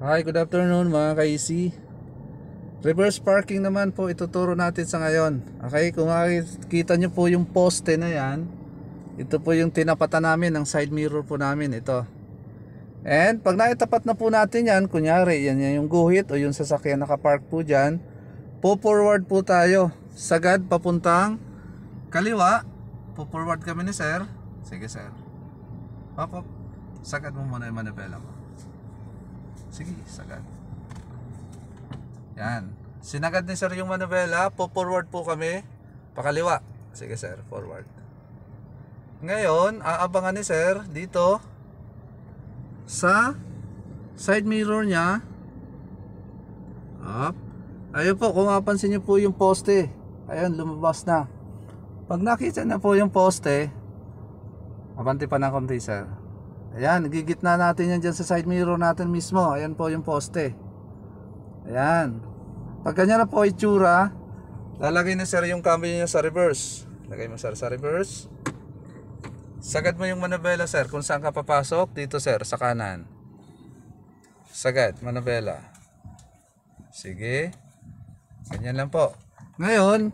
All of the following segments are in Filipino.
Hi, good afternoon mga ka-easy. Reverse parking naman po ituturo natin sa ngayon. Okay, kung makikita nyo po yung poste na yan, ito po yung tinapatan namin ng side mirror po namin ito. And pag naitapat na po natin yan, kunyari yan yung guhit o yung sasakyan nakapark po dyan, po forward po tayo, sagad papuntang kaliwa. Po forward kami ni sir. Sige sir, hop, sagad mo muna yung manibela mo. Sige, sagad. Yan. Sinagad ni sir yung manubela. Po-forward po kami. Pakaliwa. Sige sir, forward. Ngayon, aabangan ni sir dito sa side mirror niya. Up. Ayun po, kung mapansin niyo po yung poste. Ayun, lumabas na. Pag nakita na po yung poste, abanti pa ng konti sir. Ayan, gigitna natin yan dyan sa side mirror natin mismo. Ayan po yung poste. Ayan. Pag ganyan na po itsura, lalagay na sir yung cambio niya sa reverse. Lagay mo sir sa reverse. Sagad mo yung manubela sir. Kung saan ka papasok, dito sir, sa kanan. Sagad, manubela. Sige. Ganyan lang po. Ngayon,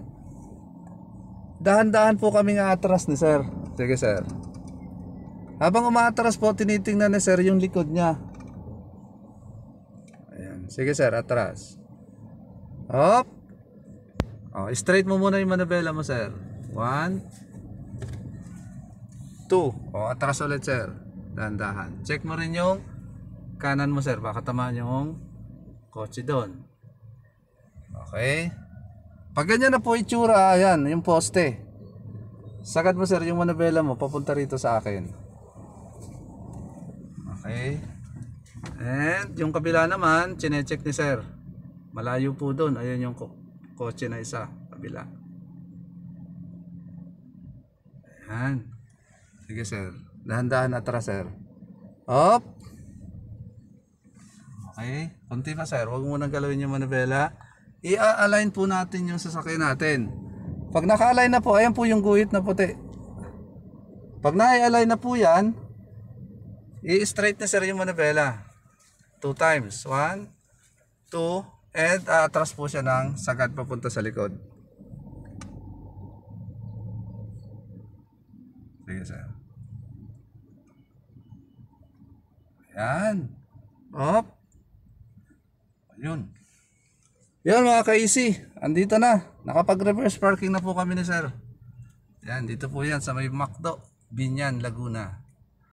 dahan-dahan po kami nga atras ni sir. Sige sir. Habang umaatras po, tinitingnan ni sir yung likod niya. Ayan. Sige sir, atras. Hop. Oh, straight mo muna yung manubela mo sir. 1 2. Oh, atras ulit sir. Dahan-dahan. Check mo rin yung kanan mo sir. Baka tamaan yung kotse doon. Okay. Pag ganyan na po itsura, ayan, yung poste. Sagad mo sir yung manubela mo papunta rito sa akin. Okay. And yung kabila naman, chine-check ni sir. Malayo po doon. Ayun yung kotse na isa, kabila. Ayan. Sige sir. Dahan-dahan atras sir. Hop. Okay. Kunti pa sir. Huwag mo nang galawin yung manubela. I-align po natin yung sasakyan natin. Pag naka-align na po, ayan po yung guhit na puti. Pag na-align na po yan, i-straight na sir yung manubela. 2 times. 1, 2, and atras po siya ng sagad papunta sa likod. Sige sir. Ayan. Hop. Ayun. Yan mga ka-easy. Andito na. Nakapag-reverse parking na po kami ni sir. Yan. Dito po yan sa may Macdo, Binyan, Laguna.